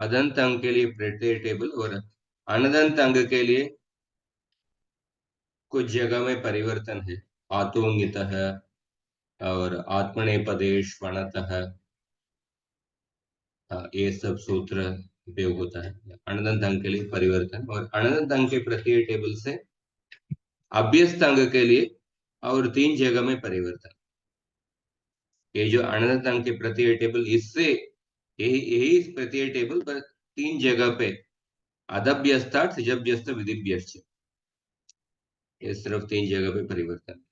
अदंत अंग के लिए प्रत्यय टेबल और अनदंत अंग के लिए कुछ जगह में परिवर्तन है। आतोंगित है और आत्मनेपदेश वणतः, ये सब सूत्र उपयोग होता है। अनदंत अंग के लिए परिवर्तन और अनदंत अंग के प्रत्यय टेबल से अभ्यस्त अंग के लिए और 3 जगह में परिवर्तन। ये जो अनंत अंक के प्रत्यय टेबल, इससे यही यही इस प्रत्यय टेबल पर 3 जगह पे अदभ्यस्तात् सिजभ्यस्त विधिभ्यश्च, ये सिर्फ 3 जगह पे परिवर्तन।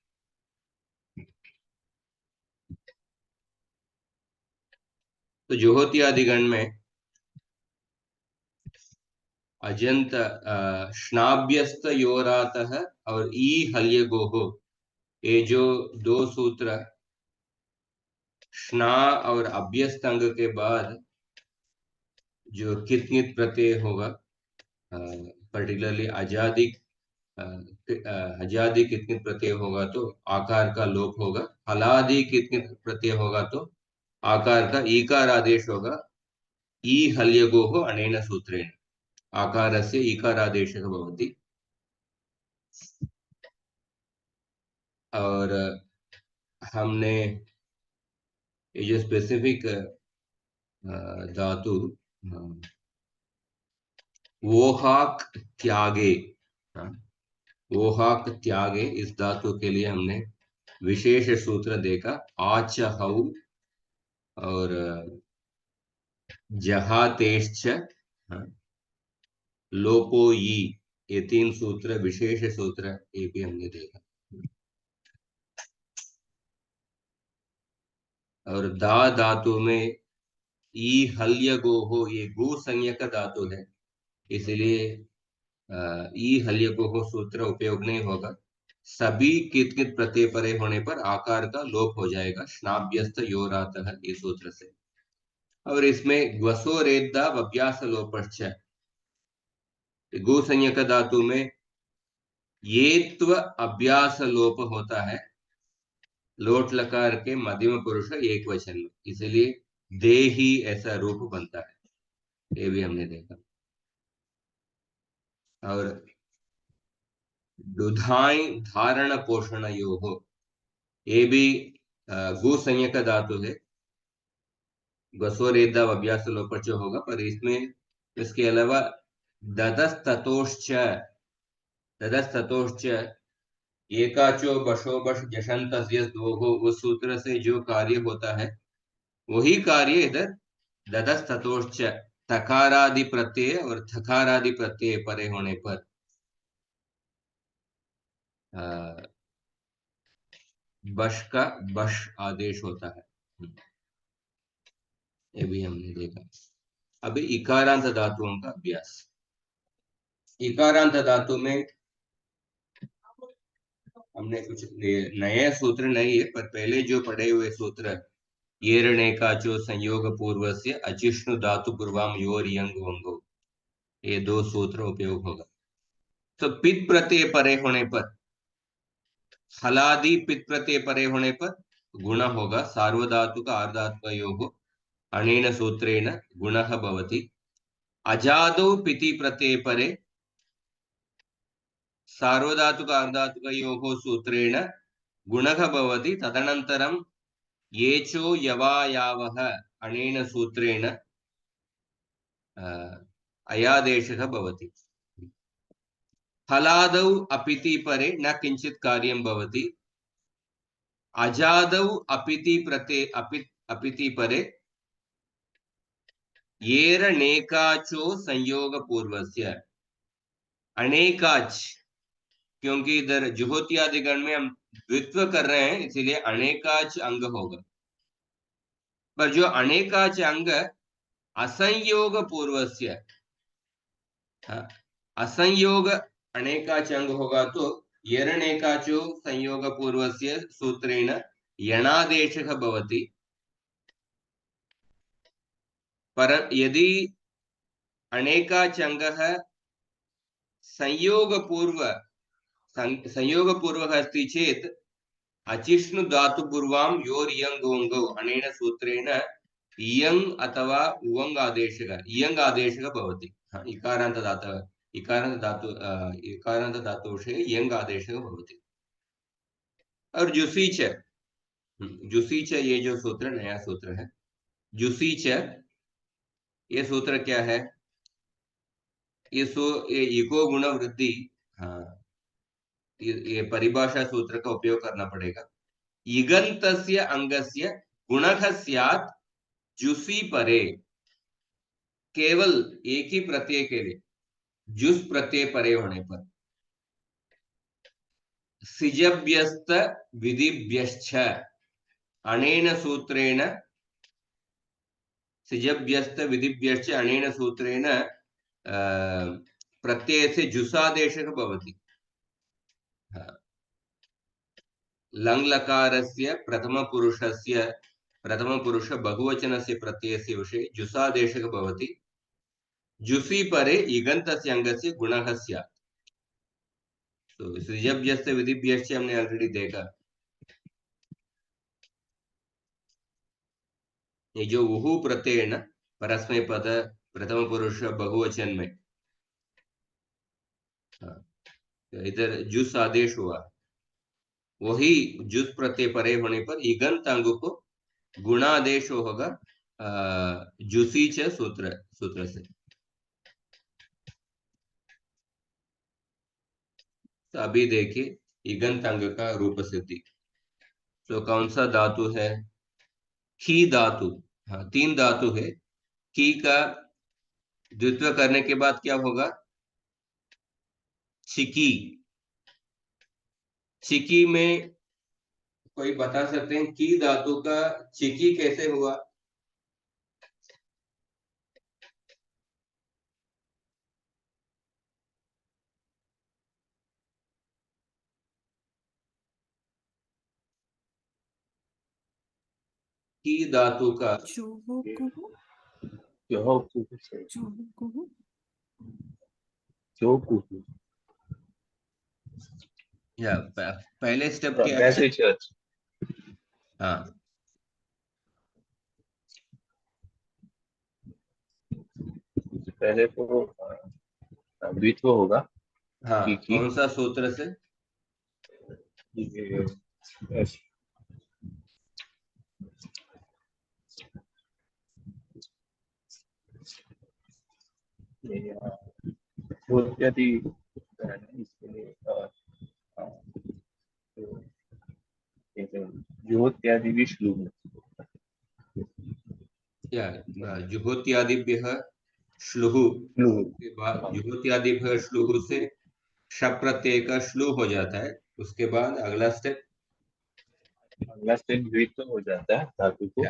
तो जुहोती आदि गण में अजंत श्नाभ्यस्त योरातः और ई हल्य गोहो, ये जो 2 सूत्र श्ना और अभ्यस्त अंग के बाद जो कित नित प्रत्यय होगा, पर्टिकुलरली अजादि हजादि कितने प्रत्यय होगा तो आकार का लोप होगा, हलादि कितने प्रत्यय होगा तो आकार का ईकार आदेश होगा। ई हल्यगोः अनेन सूत्रेण आकारस्य ईकारादेशः भवति। और हमने ये जो स्पेसिफिक धातु वोहाक त्यागे, वोहाक त्यागे, इस धातु के लिए हमने विशेष सूत्र देखा, आच हऊ और जहातेश्च लोपो ई, ये 3 सूत्र विशेष सूत्र, ये भी हमने देखा। और दा धातु में ई हल्य गोहो, ये गु संज्ञक धातु है, इसलिए ई हल्य गोहो सूत्र उपयोग नहीं होगा। सभी कित कित प्रत्यय परे होने पर आकार का लोप हो जाएगा, स्नाभ्यस्त योरातः, ये सूत्र से। और इसमें ग्वसो रेद्दा अभ्यास लोपश्च, गु संज्ञक धातु में येत्व अभ्यास लोप होता है लोट लकार के मध्यम पुरुष एक वचन में, इसलिए देही ऐसा रूप बनता है, ये भी हमने देखा। और दुधाई धारण पोषण योग, ये भी गु संज्ञक धातु है, गसोरेदा अभ्यास लोपच होगा, पर इसमें इसके अलावा ददस्ततोश्च, ददस्ततोश्च एकाचो बशो बश जशंत दोहो, उस सूत्र से जो कार्य होता है वही कार्य इधर ददस्ततोश्च, तकारादि प्रत्यय और थकारादि प्रत्यय परे होने पर बश का बश आदेश होता है, ये भी हमने देखा। अभी इकारांत धातुओं का अभ्यास। इकारांत धातु में हमने कुछ नए सूत्र नहीं है, पर पहले जो पढ़े हुए सूत्र, येरणेकाचो संयोग पूर्व से अचिष्णु धातु पूर्वाम योर यंग वंगो, ये 2 सूत्र उपयोग होगा। तो पित प्रत्यय परे होने पर, हलादि पित प्रत्यय परे होने पर गुण होगा, सार्वधातुक आर्धातुक योग अनेन सूत्रेण गुणः भवति। अजादौ पिति प्रत्यय परे सार्वधातुक आर्धातुक योग सूत्रेण गुणः भवति, तदनन्तरं येचो यवायावः अनेन सूत्रेण अयादेशः भवति। हलादौ अपिति परे न किंचित कार्यं भवति, अजादौ अपिति प्रत्यय अपिति परे येर नेकाचो संयोग पूर्वस्य, अनेकाच, क्योंकि इधर जुहोती आदि गण में हम द्वित्व कर रहे हैं, इसीलिए अनेकाच अंग होगा। पर जो अनेकाच अंग असंयोग पूर्वस्य, असंयोग अनेकाच अंग होगा तो यरणेकाचो संयोग पूर्वस्य सूत्रेण यणादेशः भवति। पर यदि अनेकाच अंगः संयोग पूर्वः अस्ति चेत् अचिष्णु धातु पूर्वाम योर यंग ओंगो अनेन सूत्रेण इयङ् अथवा उवङ् आदेशः इयङ् आदेशः भवति। इकारान्त धातु विषये इयङ् आदेशः भवति। और जुसी च ये जो सूत्र नया सूत्र है, जुसी च ये सूत्र क्या है? ये इको गुण वृद्धि, हाँ, ये परिभाषा सूत्र का उपयोग करना पड़ेगा। इगन्तस्य अंगस्य गुणः स्यात् जुसी परे, केवल एक ही प्रत्यय के लिए जुस प्रत्यय परे होने पर, सिजभ्यस्त विधिभ्यश्च अनेन सूत्रेण, सिजभ्यस्त विधिभ्यश्च अनेन सूत्रेण प्रत्यय से जुसादेशः भवति। लङ् लकारस्य प्रथमपुरुष बहुवचनस्य प्रत्ययस्य विषये जुसादेशः भवति। जुसि परे इगन्तस्य अंगस्य गुणः स्यात्। तो सृजभ्यस्त विधिभ्यश्च हमने ऑलरेडी देखा। ये जो उहु प्रत्यय न परस्मै पद प्रथम पुरुष बहुवचन में, इधर जुस आदेश हुआ, वही जुस प्रत्यय परे होने पर इगंत अंग को गुणादेश होगा जुसी च सूत्र से। तो अभी देखिए इगंत अंग का रूप सिद्धि। तो कौन सा धातु है? की धातु। हाँ, 3 धातु है। की का द्वित्व करने के बाद क्या होगा? चिकी। चिकी में कोई बता सकते हैं की धातु का चिकी कैसे हुआ? की धातु का या पहले स्टेप क्या है? हाँ, पहले तो द्वित्व होगा। हाँ, कौन सा सूत्र से? जुहोत्यादि इसके लिए जुहोत्यादि भी श्लूम, या जुहोत्यादिभ्यः श्लुः के बाद जुहोत्यादिभ्यः श्लुः से शप प्रत्यय का श्लू हो जाता है। उसके बाद अगला स्टेप द्वित्व हो जाता है धातु को।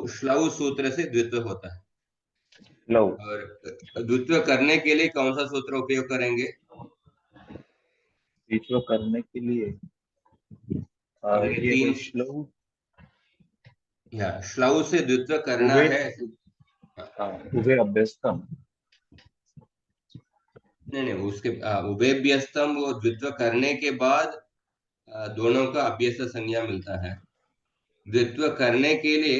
श्लौ सूत्र से द्वित्व होता है। लव। और द्वित्व करने के लिए कौन सा सूत्र उपयोग करेंगे? द्वित्व करने के लिए ये 3 श्लव, श्लौ से द्वित्व करना है। उभय अभ्यस्तम, नहीं, उसके उभयभ्यस्तम वो द्वित्व करने के बाद दोनों का अभ्यस्त संज्ञा मिलता है। द्वित्व करने के लिए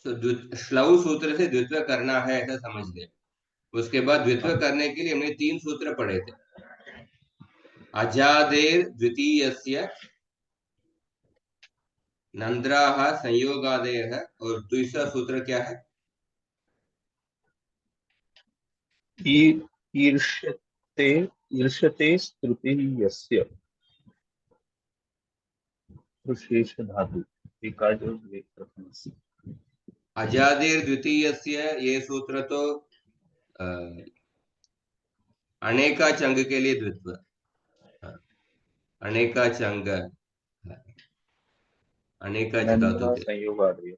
श्लौ सूत्र से द्वित्व करना है ऐसा समझ ले। उसके बाद द्वित्व करने के लिए हमने 3 सूत्र पढ़े थे। अजादेर द्वितीयस्य नंद्राः संयोगादेर, और दूसरा सूत्र क्या है? ईर्ष्यते तृतीयस्य शेष धातु अजादेर द्वितीयस्य ये सूत्र तो अनेका चंग के लिए द्वित्व, अनेका चंग, अनेका धातु के। संयोगादेर,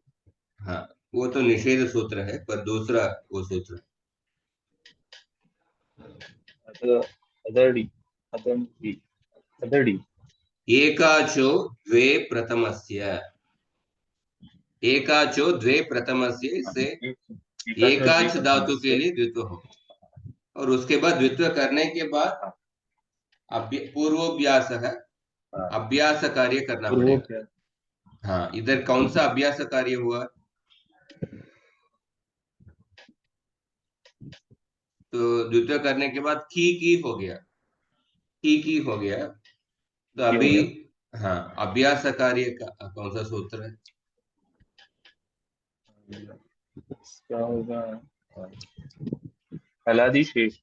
हाँ, वो तो निषेध सूत्र है, पर दूसरा वो सूत्र अदड़ी अदड़ी एकाचो द्वे प्रथमस्य, एकाचो द्वे प्रथमस्य से एकाच धातु के लिए द्वित्व हो। और उसके बाद द्वित्व करने के बाद पूर्वोभ्यास है, अभ्यास कार्य करना पड़ेगा। हाँ, इधर कौन सा अभ्यास कार्य हुआ? तो द्वितीय करने के बाद की हो गया, की हो गया। तो ये हो अभी गया। हाँ, अभ्यास कार्य का कौन सा सूत्र है? इसका होगा हलादि शेष।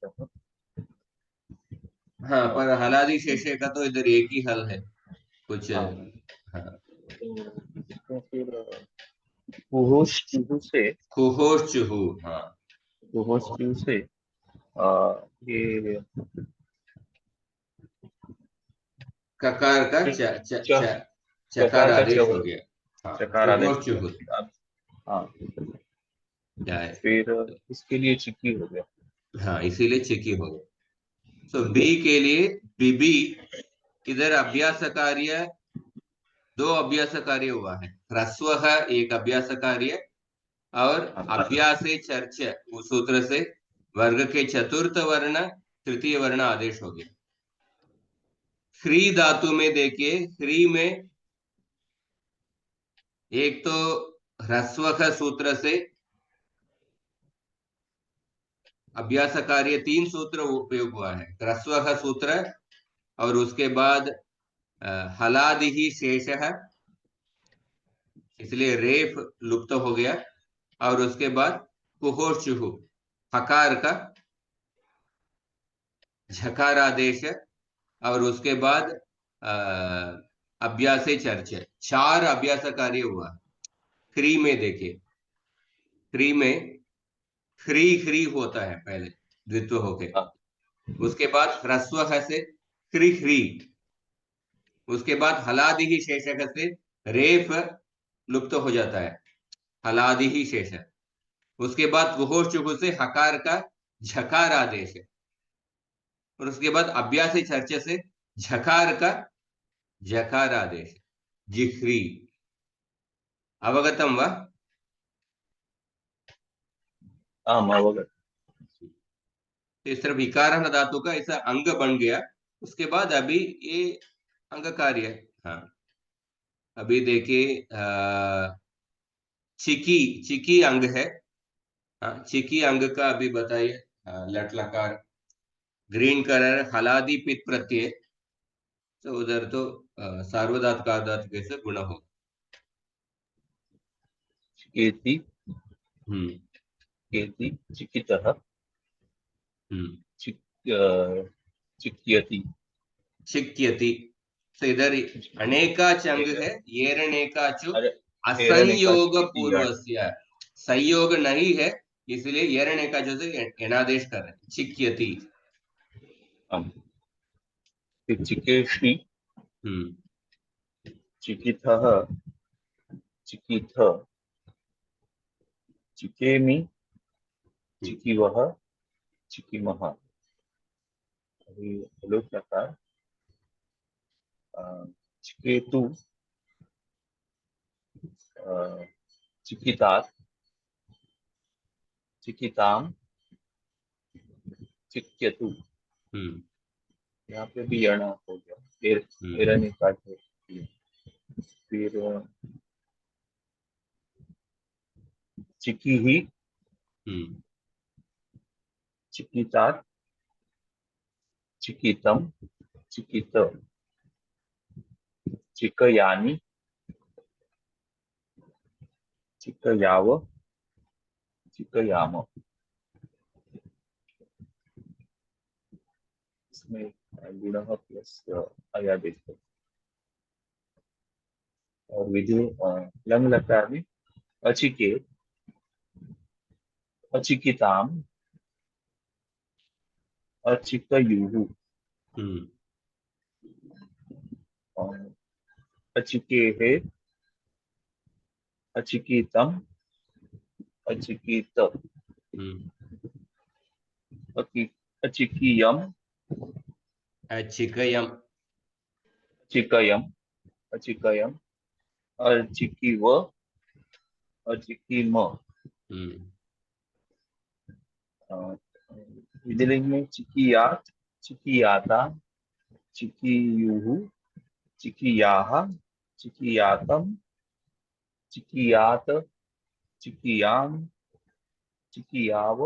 हाँ, पर हलादि शेषे का तो इधर एक ही हल है कुछ। हाँ, हाँ, तो इसको फिर कुहोश चूहू से, कुहोशचुहु। हाँ, कुहोश चूहू से ये ककार का फिर च, च, च, च, चकार चकार का आदेश हो चवर, गया। हाँ, चकार आदेश हो कुहोशचुहु गया। अब हाँ, क्या है? फिर इसके लिए चिक्की हो गया। हाँ, इसीलिए चिकी हो गया। तो बी के लिए बीबी, इधर अभ्यास कार्य, दो अभ्यास कार्य हुआ है। ह्रस्व है एक अभ्यास कार्य, और हाँ, अभ्यास चर्च उस सूत्र से वर्ग के चतुर्थ वर्ण तृतीय वर्ण आदेश हो गया। ह्री धातु में देखिए, ह्री में एक तो ह्रस्व का सूत्र से अभ्यास कार्य तीन सूत्र उपयोग हुआ है। ह्रस्व का सूत्र, और उसके बाद हलादि ही शेष है, इसलिए रेफ लुप्त हो गया। और उसके बाद कुहोशचुहु, हकार का झकार आदेश, और उसके बाद अभ्यास चर्च, चार अभ्यास कार्य हुआ। ह्री में देखिए, ह्री में ह्री ह्री होता है पहले द्वित्व होके, हाँ, उसके बाद ह्रस्व ह से ह्री ह्री, उसके बाद हलादि ही शेषक से रेफ लुप्त हो जाता है, हलादि ही शेष। उसके बाद कुहोश चुहु से हकार का झकार आदेश है, और उसके बाद अभ्यास चर्चा से झकार का जकार आदेश, जिह्री। अवगतम वा? आम अवगत। तो इस तरह विकार धातु का ऐसा अंग बन गया। उसके बाद अभी ये अंग कार्य है। हाँ, अभी देखिए चिकी, चिकी अंग है। हाँ, चिकी अंग का अभी बताइए। लट लकार, ग्रीन कलर, हलादी पित प्रत्यय, तो उधर तो सार्वधातुक आधातुक कैसे गुण हो। चिकेति, हम्म, केति, चिकितः, हम्म। चिक चिक्यति। शिक्यति, तो इधर अनेका चंग है, येरनेका चु अरे, एरने का असंयोग चिकिति यार। पूर्वस्य, संयोग नहीं है, इसलिए येरनेका जो से एनादेश कर रहे हैं, चिक्यति। आम, फिर चिकेषि, हम्म, चिकितः, चिकिथ, चिकेमि, हम्म, चिकिवः, चिकिमः। अभी लोक प्रकार चिकेतु, चिकितात्, चिकिताम, चिक्यतु। हम्म, यहाँ पे भी यण हो गया। हम्म, एरने का फिर चिकी ही, हम्म, चिकितात्, चिकितम, चिकित, चिकयानि, चिकयाव, चिकयाम। इसमें गुणः प्लस अयादेश है। और विधि लंग लकार में अचिकेत, अचिकिताम, अचिकयुः, हम्म, और अचिकेहे, अचिकीतम, अचिकीत, हम्म। अचिकीयम, चिकयम। अचिकयम, अचिकयम, अचिकीव, अचिकीम। हम्म, विधिलिंग में चिकियात, चिकियाता, चिकियुः, चिकियाः, चिकियातम, चिकियात, चिकियाम, चिकियाव,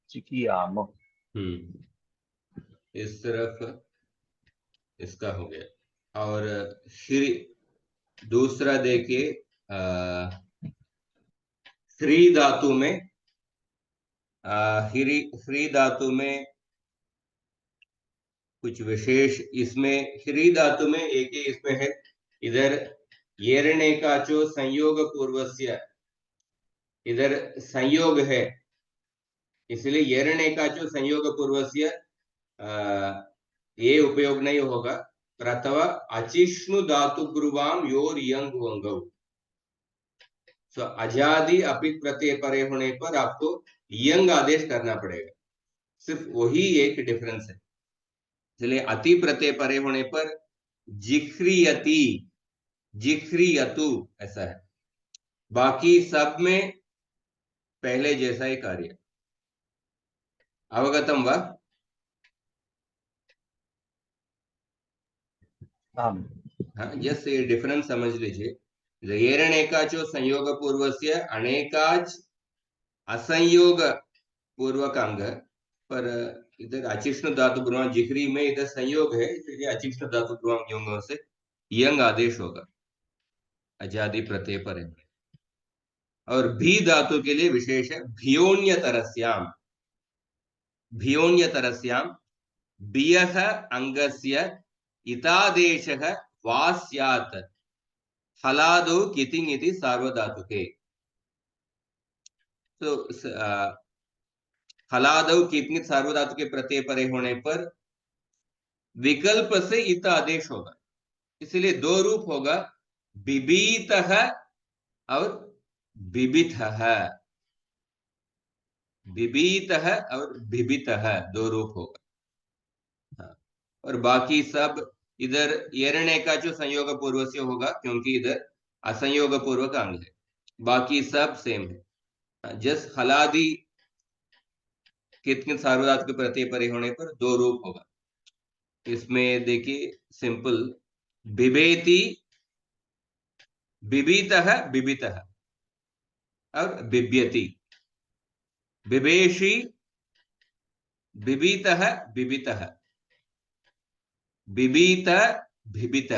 चिकियाम। इस तरफ इसका हो गया। और श्री दूसरा देखिए, श्री धातु में, श्री धातु में कुछ विशेष, इसमें श्री धातु में एक ही इसमें है, इधर येरणेकाचो संयोग पूर्वस्य, इधर संयोग है, इसलिए येरणेकाचो संयोग पूर्वस्य ये उपयोग नहीं होगा। अथवा अचिष्णु धातु ब्रुवाम योर यंग वंगव, सो अजादि अपित प्रत्यय परे होने पर आपको यंग आदेश करना पड़ेगा, सिर्फ वही एक डिफरेंस है। इसलिए अति प्रत्यय परे होने पर जिख्रियति, जिख्रियतु ऐसा है। बाकी सब में पहले जैसा ही कार्य। अवगतम वा? आम। हाँ, जस्ट ये डिफरेंस समझ लीजिए। येरणेकाचो संयोग पूर्वस्य अनेकाच असंयोग पूर्वक अंग, पर इधर अचिष्णु धातु ब्रुवां जिहरी में इधर संयोग है, इसलिए अचिष्णु धातु ब्रुवां योंगों से यंग आदेश होगा, अजादि प्रत्यय पर है। और भी धातु के लिए विशेष है, भियोन्य तरस्याम, भियोन्य तरस्याम बियः अंगस्य इतादेशः वा स्यात् हलादो कितिंग इति सार्वधातुके। तो हलादो कितिंग सार्वधातु के प्रत्यय परे होने पर विकल्प से इत आदेश होगा, इसलिए दो रूप होगा, बिबीतः और बिबितः, बिबीतः और बिबितः दो रूप होगा। हाँ। और बाकी सब इधर येरणे का जो संयोग पूर्व से होगा, क्योंकि इधर असंयोग पूर्वक अंग है। बाकी सब सेम है। जस्ट हलादि कितने सार्वधातु के प्रत्यय परे होने पर दो रूप होगा। इसमें देखिए सिंपल, बिबेति, बिबीतः बिबितः और बिब्यति, बिबेशी, बिबीतः बिबितः, बिबीत बिबित,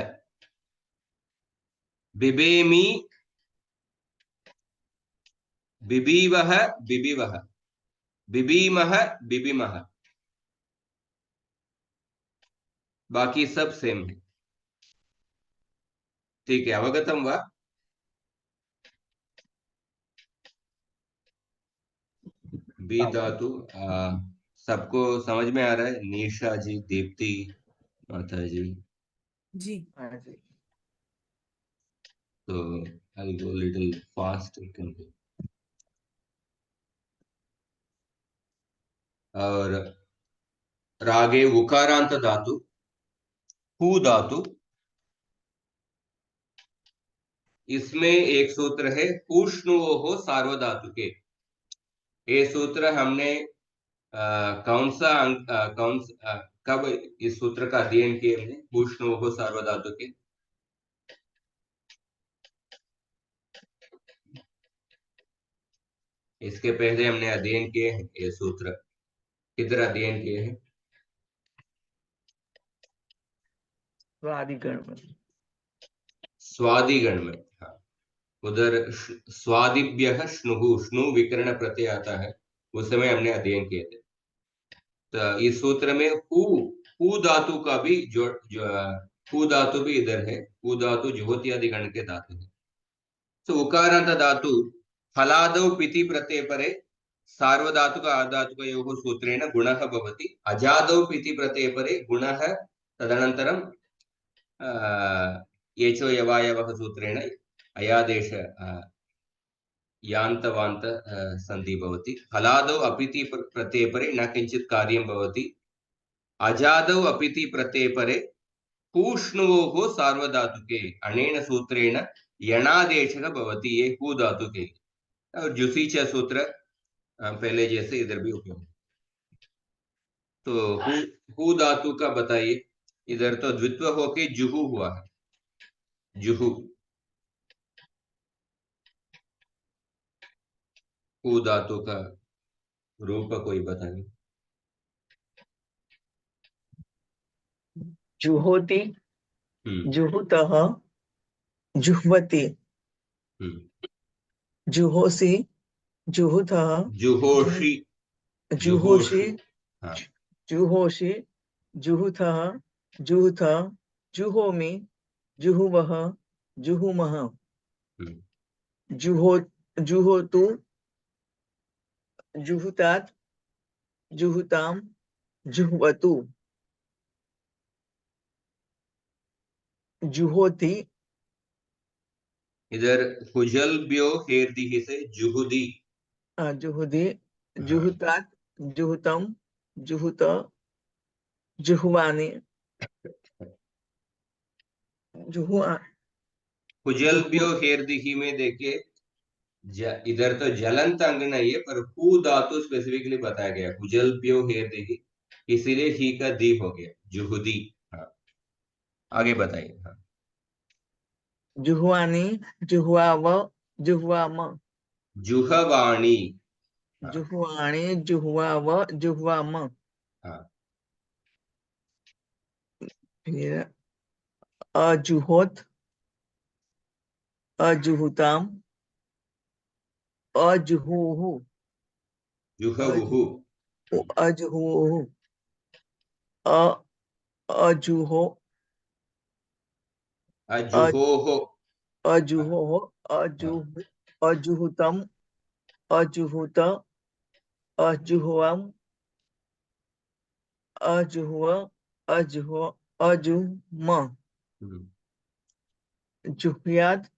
बिबेमि, बिबीवः बिबिवः, बिबीमः बिबिमः, बाकी सब सेम है। ठीक है, अवगतम वा? बी आम। धातु सबको समझ में आ रहा है? निशा जी, दीप्ति, माता जी। जी। हाँ जी। तो आई गो लिटिल फास्ट। और रागे उकारांत धातु, हु धातु, इसमें एक सूत्र है, उष्णुओ सार्वधातु के। ये सूत्र हमने कौन सा अंक, कब इस सूत्र का अध्ययन किए हमने? उष्णुओ सार्वधातु के इसके पहले हमने अध्ययन किए हैं ये सूत्र। किधर अध्ययन किए हैं? स्वादिगण में। स्वादिगण में। हाँ, उधर स्वादिभ्य स्नुहु, स्नु विकर्ण प्रत्यय आता है, उस समय हमने अध्ययन किए थे। तो इस सूत्र में हु धातु का भी जो हु धातु भी इधर है। हु धातु जुहोती आदि गण के धातु है। तो उकारांत धातु फलादौ पिति प्रत्यय परे सार्वधातुक आधातुक योः सूत्रेण गुणः भवति। अजादौ पिति प्रत्यय परे गुणः तदनन्तरं येचो यवायवः सूत्रेण अयादेश यान्तवान्त संधि भवति। फलादौ अपिति प्रत्यय परे न किंचित् कार्यं भवति। अजादौ अपिति प्रत्यय परे पूष्णुवोः सार्वधातुके अनेन सूत्रेण यणादेशः भवति। ये हु धातु के। और जुसी च सूत्र पहले जैसे इधर भी उपयोग। तो हु धातु का बताइए। इधर तो द्वित्व होके जुहु हुआ है, जुहु। हु धातु का रूप कोई बताइए। जुहोति, हम्म जुहुतः, जुह्वति, हम्म जुहोसि, जुहुतः, जुहोषि, जुहोषि, जुहोषि। हाँ। जुहोषि, जुहुतः, जुहुथ, जुहोमि, जुहुवः, जुहुमः, हम्म जुहो, जुहोतु, जुहुतात्, जुहुताम्, जुह्वतु, जुहोति, इधर हुजलब्यो हेर्दिहि से जुहुदी। जुहुदि, हाँ। जुहुतात्, जुहुतम्, जुहुत, जुहुवानि, जुहुआ, हुजलब्यो जुहु, हेर्दिहि में देखिए, इधर तो जलंत अंग नहीं है, पर हु धातु स्पेसिफिकली बताया गया, हुजलब्यो हेर्दिहि, इसीलिए ही का दी हो गया, जुहुदी। हाँ, आगे बताइए। हाँ। जुहुआनि, जुहुआव, जुहुआम, जुहवाणी। हाँ। जुहुआणि, जुहुआव, जुहुआम, हाँ। फिर अजुहोत, अजुहुताम, अजुहुहु, जुहवुहु। अजुहु, अजुहुहु, अ अजुहो, अ- अजुहोहो। हाँ। अजुहो, हाँ। अजुहु, अजुहुतम, अजुहुत, अजुहुअम, अजुहुअ, अजुहो, अजुम, हम्म जुहुयात,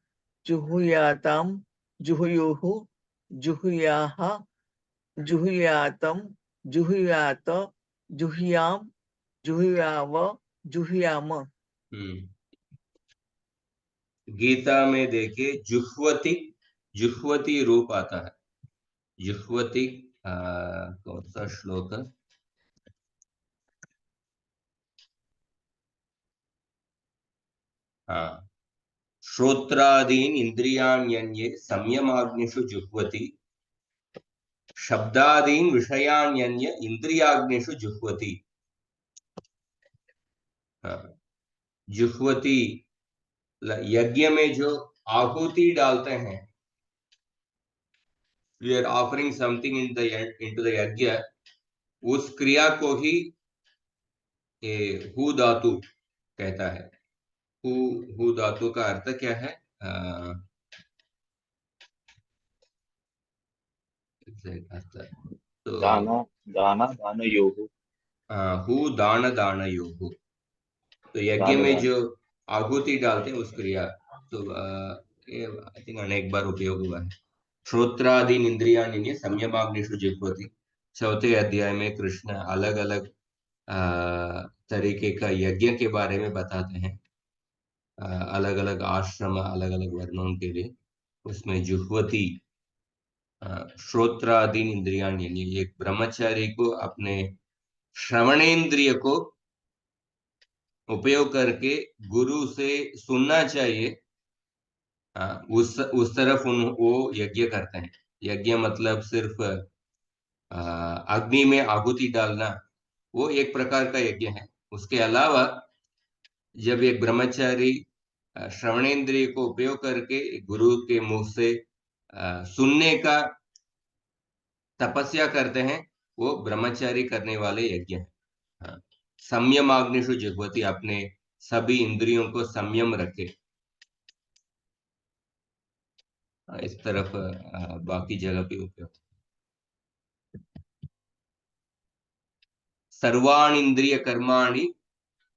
जुहुयाताम, जुहुयुहु, जुहुयाह, जुहुयातम, जुहुयात, जुहुयाम, जुहुयाव, जुहुयाम, हम्म गीता में देखिए, जुह्वति, जुह्वति रूप आता है। जुह्वति, कौन सा श्लोक है? हाँ। श्रोत्रादीन इंद्रियाण्यन्ये संयमाग्निषु जुह्वति, शब्दादीन विषयाण्यन्य इंद्रियाग्निषु जुह्वति। हाँ। जुह्वति, यज्ञ में जो आहुति डालते हैं, we are offering something into the yajna, उस क्रिया को ही ये हु धातु कहता है। हु, हु धातु का अर्थ क्या है? एग्जैक्ट अर्थ तो दाना, दाना दानयोः। हु दान दानयोः, तो यज्ञ दान में दान। जो आहुति डालते हैं उस क्रिया, तो ये आई थिंक अनेक बार उपयोग हुआ है। श्रोत्रादीन इंद्रियाण्यन्ये संयमाग्निषु जुह्वति। चौथे अध्याय में कृष्ण अलग अलग तरीके का यज्ञ के बारे में बताते हैं, अलग अलग आश्रम, अलग अलग वर्णों के लिए। उसमें जुह्वति, श्रोत्रादीन इंद्रियाण्यन्ये, एक ब्रह्मचारी को अपने श्रवणेन्द्रिय को उपयोग करके गुरु से सुनना चाहिए। उस तरफ वो यज्ञ करते हैं। यज्ञ मतलब सिर्फ अग्नि में आहुति डालना, वो एक प्रकार का यज्ञ है। उसके अलावा जब एक ब्रह्मचारी श्रवणेन्द्रिय को उपयोग करके गुरु के मुख से सुनने का तपस्या करते हैं, वो ब्रह्मचारी करने वाले यज्ञ है। हाँ। संयम आग्निशु जुह्वति, अपने सभी इंद्रियों को संयम रखे। इस तरफ बाकी जगह पे उपयोग। सर्वाणि इंद्रिय कर्माणि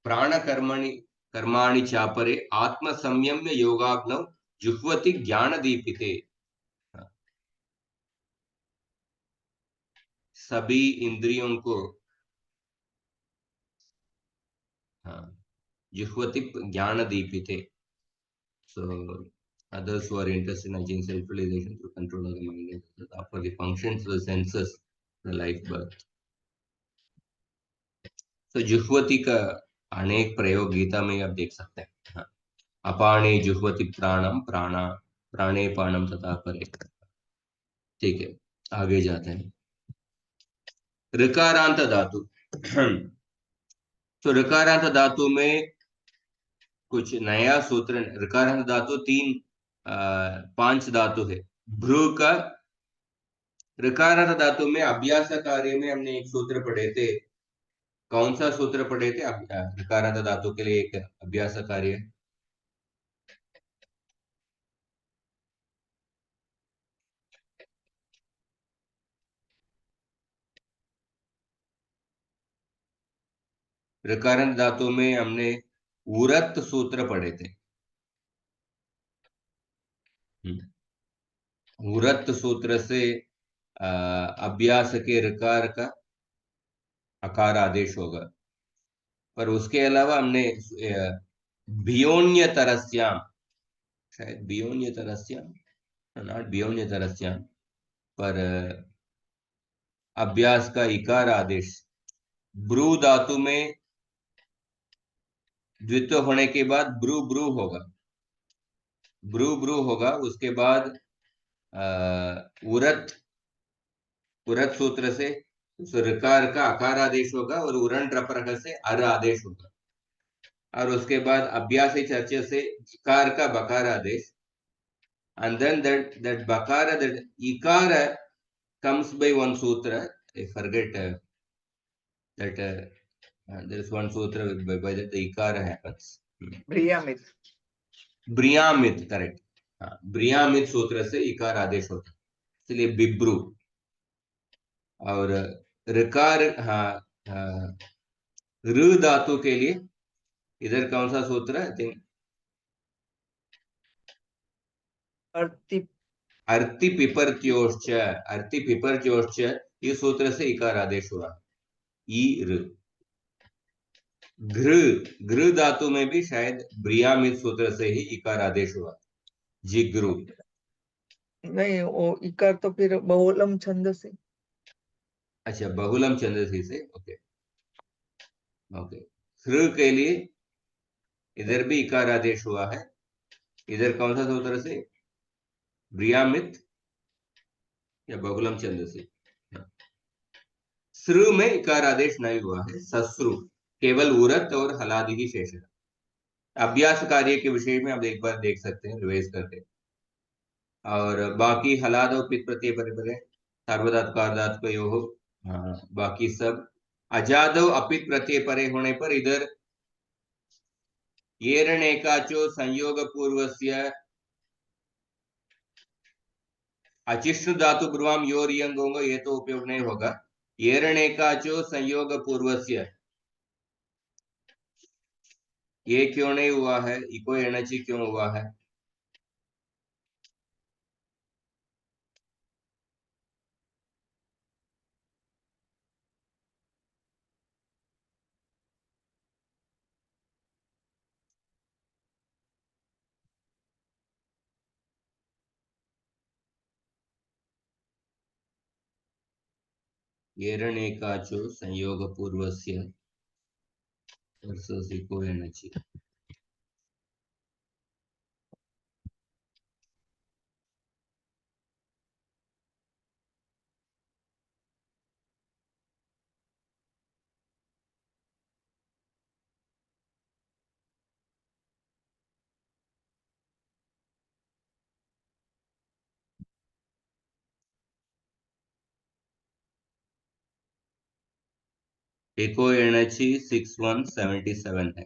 प्राण कर्मणि, कर्माणि चापरे आत्म संयम्य योगाग्नौ जुह्वति ज्ञान दीपिते। सभी इंद्रियों को, हाँ, जुह्वति ज्ञान दीपिते। So others who are interested in achieving self-realization through control of the mind, after the functions of the senses, the life birth. तो जुह्वति का अनेक प्रयोग गीता में आप देख सकते हैं। हाँ। अपाने जुह्वति प्राणम, प्राणा प्राणे पानम तथा परे। ठीक है, आगे जाते हैं। ऋकारांत धातु। तो ऋकारांत धातु में कुछ नया सूत्र, ऋकारांत धातु तीन 5 धातु है। भ्रू का ऋकारांत धातु में अभ्यास कार्य में हमने एक सूत्र पढ़े थे। कौन सा सूत्र पढ़े थे? ऋकारांत धातु के लिए एक अभ्यास कार्य। ऋकारांत धातु में हमने उरत सूत्र पढ़े थे। उरत सूत्र से अभ्यास के ऋकार का अकार आदेश होगा। पर उसके अलावा हमने बियोन्य तरस्याम, शायद बियोन्य तरस्याम, नॉट बियोन्य तरस्याम, पर अभ्यास का इकार आदेश ब्रू धातु में द्वित्व होने के बाद ब्रू ब्रू होगा, ब्रू ब्रू होगा। उसके बाद उरत, उरत सूत्र से उस ऋकार का अकार आदेश होगा और उरण रपरह से अर आदेश होगा। और उसके बाद अभ्यासी चर्चा से इकार का बकार आदेश, and then that bakara, that ikara comes by one sutra. I forget that there is one sutra by that the ikara happens. ब्रियामित। ब्रियामित, करेक्ट। हाँ, ब्रियामित सूत्र से इकार आदेश होता है, इसलिए बिब्रू। और ऋकार, हाँ, ऋ धातु के लिए इधर कौन सा सूत्र है? आई थिंक अर्ति पिपर्त्योश्च, अर्ति पिपर्त्योश्च, ये सूत्र से इकार आदेश हुआ, ई ऋ। घृ, घृ धातु में भी शायद ब्रियामित सूत्र से ही इकार आदेश हुआ, जिग्रु। नहीं, वो इकार तो फिर बहुलम छंद से। अच्छा, बहुलम छंदसी से, ओके ओके। हृ के लिए इधर भी इकार आदेश हुआ है। इधर कौन सा सूत्र से? ब्रियामित या बहुलम छंदसी? श्रु में इकार आदेश नहीं हुआ है, सश्रु, केवल उरत और हलादि ही शेष है। अभ्यास कार्य के विषय में आप एक बार देख सकते हैं, रिवाइज करके। और बाकी हलाद और पित प्रत्यय परिपरे सार्वधातु कार्धातु यो हो, बाकी सब अजादव अपित प्रत्यय परे होने पर इधर येरणेकाचो संयोग पूर्वस्य अचिष्णु धातु ब्रुवाम योर यंग होगा, ये तो उपयोग नहीं होगा। येरणेकाचो संयोग पूर्वस्य, ये क्यों नहीं हुआ है? इको एनर्जी क्यों हुआ है? येरणेकाचो संयोग पूर्वस्य वर्सेस इको एनर्जी। इको एनर्जी 6177 है।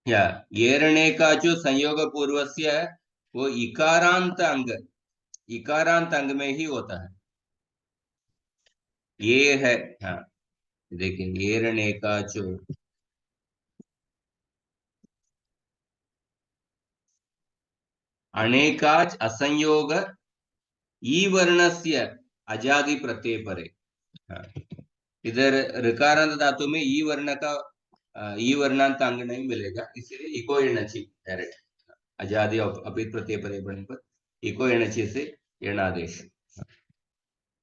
या येरणे का जो संयोग पूर्वस्य है वो इकारांत अंग में ही होता है। ये है, हाँ देखिए, येरणे का जो अनेकाच असंयोग ई वर्णस्य अजादि प्रत्यय परे। हाँ, इधर ऋकारांत धातु में ई वर्ण का ई वर्णांत अंग नहीं मिलेगा, इसलिए इको एनर्जी डायरेक्ट अजादि अपित प्रत्यय परे पढ़ने पर इको एनर्जी से एणादेश।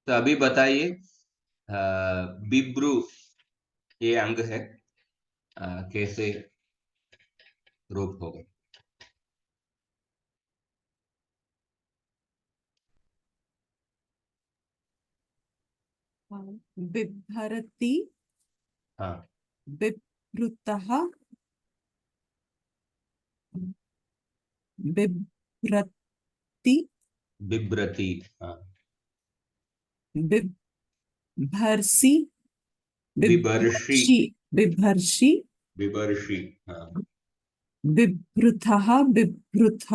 तो अभी बताइए, बिब्रू ये अंग है, कैसे रूप होगा? बिभ्रति, हाँ, बिभृतः, बिभ्रति, बिभ्रति, हाँ, बिभर्षि, बिभर्षि, बिभर्षि, बिभर्षि, हाँ, बिभृतः, बिभृथ,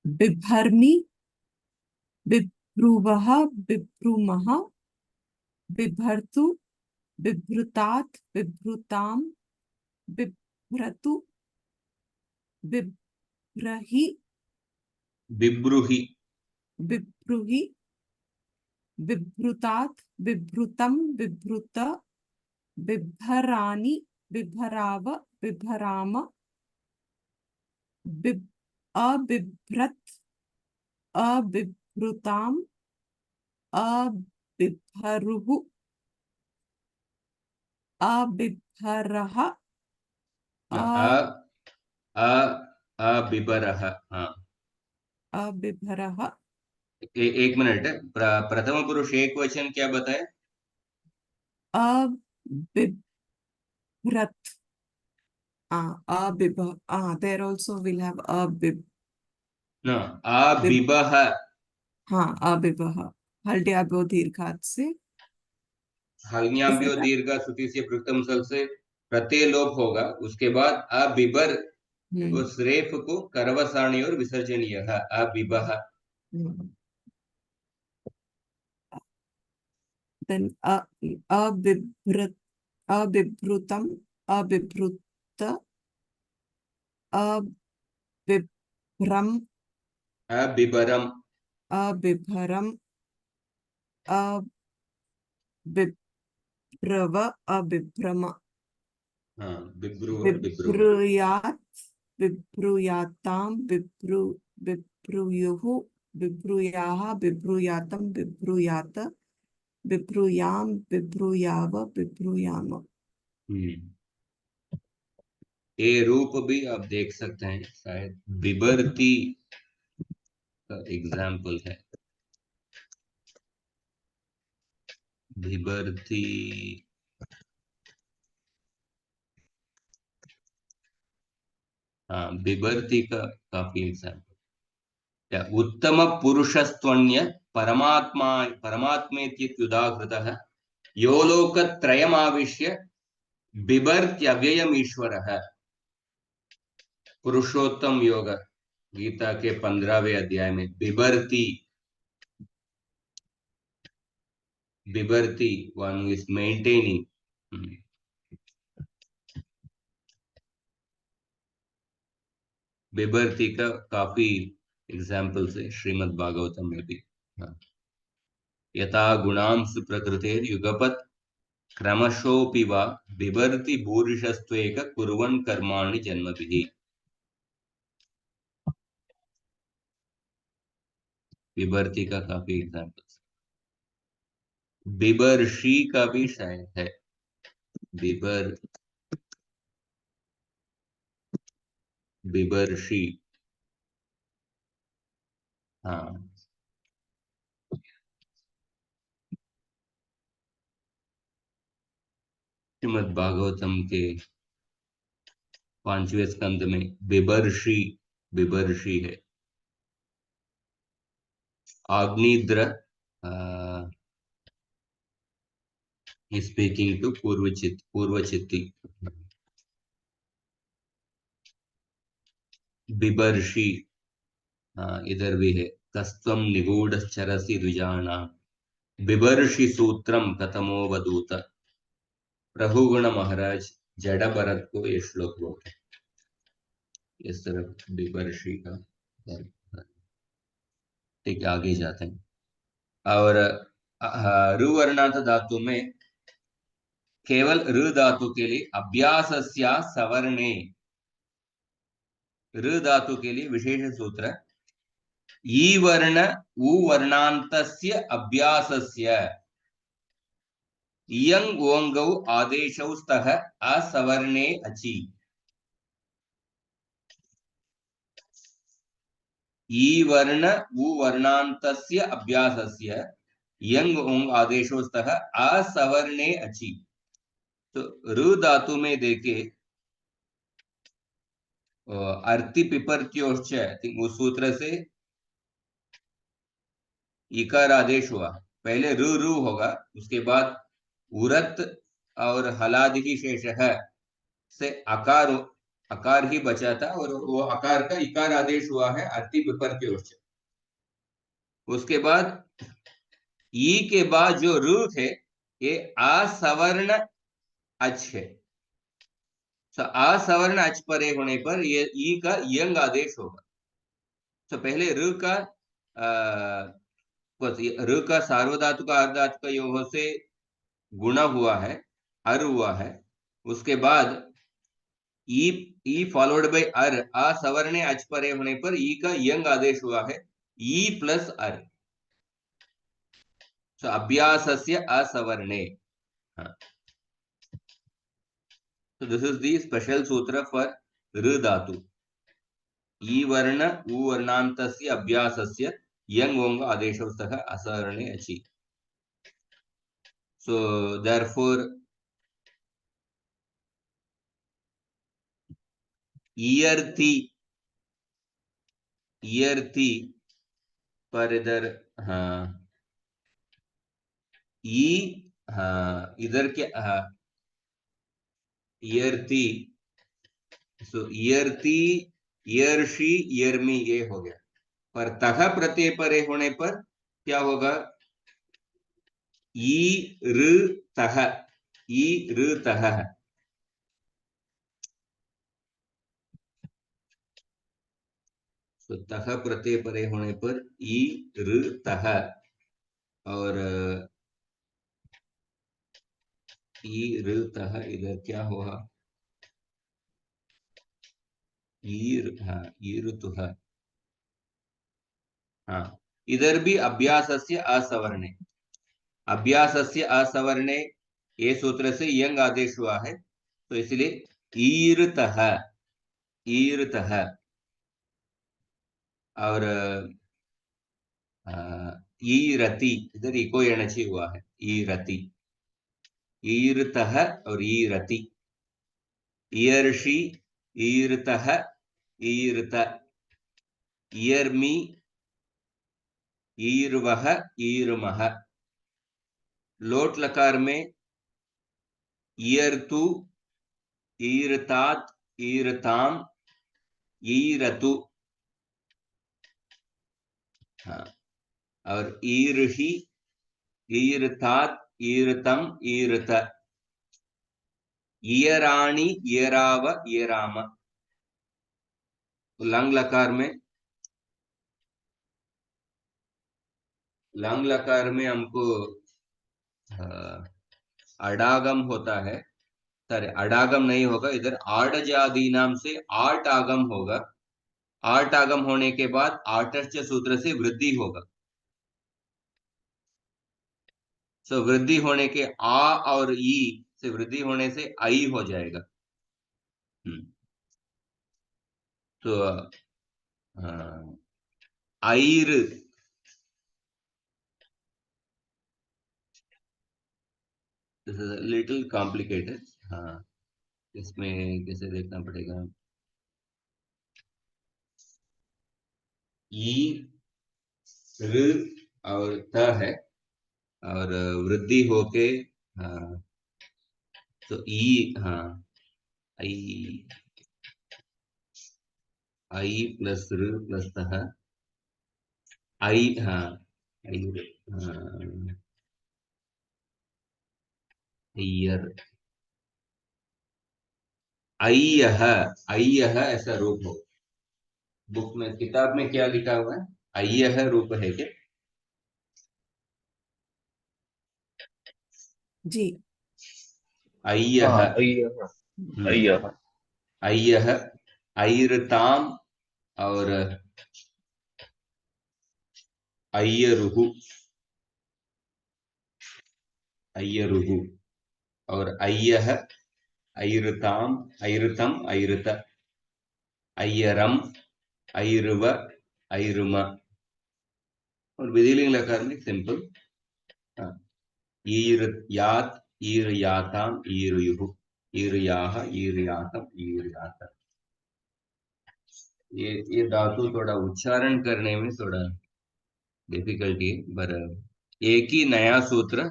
बिभर्मि, बिभ्रुवः, बिभ्रुमः, बिभर्तु, बिभृतात्, बिभृताम्, बिभ्रतु, बिभ्रहि, बिभ्रुहि, बिभ्रुहि, बिभृतात्, बिभृतं, बिभृत, बिभरानि, बिभराव, बिभराम, अबिभ्रत्, अबिभृताम्, अबिभरुः, अबिभरः, अबिभरः, हाँ, अबिभरः, एक मिनट, प्रथम पुरुष एक वचन क्या बताए? अबिभ्रत्, there also will have ना, अबिभः, हाँ, अबिभः, हल्ड्याभ्यो दीर्घात् से, हल्न्याभ्यो दीर्घ श्रुति से प्रथम सल से प्रत्यय लोप होगा, उसके बाद अबिबर उस रेफ को करवसाणी और विसर्जनीय है, अबिभः। then अबिभृत, अबिभृतम, अबिभृत, अबिभ्रम, अबिभरम, अबिभरम, अबिभ्रव, अबिभ्रम, हाँ, बिभ्रुव, बिभ्रुव, बिभ्रूयात्, बिभ्रूयाताम्, बिभ्रूयुः, बिभ्रूयाः, बिभ्रूयातम्, बिभ्रूयात, बिभ्रूयाम्, बिभ्रूयाव, बिभ्रूयाम। ये रूप भी आप देख सकते हैं, शायद बिभर्ती का एग्जाम्पल है, बिभर्ती, हाँ, बिभर्ती का काफी एग्जाम्पल। उत्तम पुरुषस्त्वन्य परमात्मा परमात्मेत्युदाहृतः यो लोकत्रयमाविश्य बिभर्त्यव्ययमीश्वरः। पुरुषोत्तम योग गीता के 15वें अध्याय में बिभर्ती, बिभर्ती वन इज मेंटेनिंग, बिभर्ती का काफी एग्जाम्पल्स है श्रीमद् भागवतम में भी। हाँ। यथा गुणांसु प्रकृतेर युगपत् क्रमशोऽपि वा बिभर्ति भूरिशस्त्वेक कुर्वन् कर्माणि जन्मभिः। बिभर्ती का काफी एग्जाम्पल्स, बिभर्षि का भी शायद है, बिभर्षि, हाँ। श्रीमद् भागवतम के 5वें स्कंद में बिभर्षि, बिभर्षि है। आग्निद्र स्पीकिंग टू पूर्वचित्ती। बिभर्षि, इधर भी है, कस्त्वं निगूढ़श्चरसि द्विजानां बिभर्षि सूत्रम कथमो वदूत। प्रभुगुण महाराज जड़ा भरत को ये श्लोक बोलते हैं। इस तरह बिभर्षि का, ठीक, आगे जाते हैं। और रुवर्णांत धातु में केवल ऋ धातु के लिए अभ्यासस्या सवर्णे, ऋ धातु के लिए विशेष सूत्र ई वर्ण उ वर्णांतस्य अभ्यासस्य इयं ओंगौ आदेशौ स्तः असवर्णे अचि। ई वर्ण उ वर्णांतस्य अभ्यासस्य यंग ओंग आदेशो स्तः असवर्णे अचि। तो रु धातु में देखे अर्ति पिपर्त्योश्च, आई थिंक उस सूत्र से इकार आदेश हुआ। पहले रु रु होगा, उसके बाद उरत और हलादि ही शेष है से अकार अकार ही बचा था, और वो अकार का इकार आदेश हुआ है अर्ति पिपर्त्योश्च। उसके बाद ई के बाद जो रु थे ये असवर्ण अच है। तो असवर्ण अच परे होने पर ये ई का यंग आदेश होगा। तो पहले ऋ का ऋ का सार्वधातु का अर्धातु का योग से गुणा हुआ है, अर हुआ है। उसके बाद ई फॉलोड बाय अर, असवर्णे अच परे होने पर ई का यंग आदेश हुआ है ई प्लस अर। तो अभ्यासस्य असवर्णे। हाँ, so this is the special sutra for ऋ धातु। ई वर्ण उ वर्णान्तस्य अभ्यासस्य यंग ओंग आदेशो स्तः असवर्णे अचि। So therefore ईयर्थी पर इधर हाँ ई, हाँ इधर क्या हाँ ईयर्थी। सो ईयर्थी ईयर्षी ईयर्मी ये हो गया। पर तह प्रत्यय परे होने पर क्या होगा? ई ऋ तह, ई ऋ तह है। तो तह प्रत्यय परे होने पर ई ऋ तह, और ई ऋ तह इधर क्या हुआ? हाँ ई ऋतुः। हाँ, इधर भी अभ्यासस्य असवर्णे, अभ्यासस्य असवर्णे ये सूत्र से यंग आदेश हुआ है, तो इसलिए ईरतः, ईरतः। और ईरति इधर इको एणची हुआ है, ईरति, ईरतः और ईरति। ईर्षि ईरतः ईरत, ईर्मि ईर्वः ईर्मः। लोट लकार में ईर्तु ईरतात ईरताम ईरतु। हाँ, और ईर्हि ईरतात ईरतम ईरत। ईयराणि ईयराव ईयराम। लंग लकार में, लंग लकार में हमको अडागम होता है। सर अडागम नहीं होगा, इधर आडज आदि नाम से आट आगम होगा। आट आगम होने के बाद आटश्च सूत्र से वृद्धि होगा। सो वृद्धि होने के आ और ई से वृद्धि होने से आई हो जाएगा। तो Iyer, this is little complicated. हाँ, इसमें कैसे देखना पड़ेगा? ई ऋ और त है, और वृद्धि होके हाँ, तो ई, हाँ आई, आई प्लस ऋ प्लस तः आई, हाँ आई अय्यर, अय्यः, अय्यः ऐसा रूप हो। बुक में किताब में क्या लिखा हुआ है? अय्यः रूप है क्या? जी अय्यः, अय्यः, अय्यः, अय्यः, अय्रताम और अय्यरुहु, अय्यरुहु। और अय्यः, अय्रताम, अय्रतम, अय्रत, अय्यरम, अय्रुव, अय्रुम। और विधिलिंग लकार में सिंपल हाँ, ईर यात ईर याताम ईरयुः ईर याह ईर यातम ईर यात। ये धातु थोड़ा उच्चारण करने में थोड़ा डिफिकल्टी है, पर एक ही नया सूत्र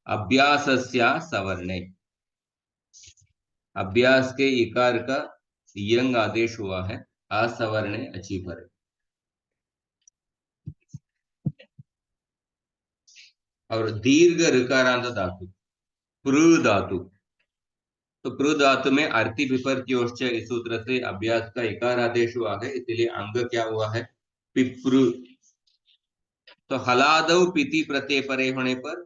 अभ्यासस्या सवर्णे। अभ्यास के इकार का यंग आदेश हुआ है, असवर्णे अची पर। और दीर्घ ऋकारांत धातु पृ धातु, तो पृ धातु में अर्थी विपर्त्योश्च इस सूत्र से अभ्यास का इकार आदेश हुआ है, इसलिए अंग क्या हुआ है, पिपृ। तो हलादौ पिति प्रत्यय परे होने पर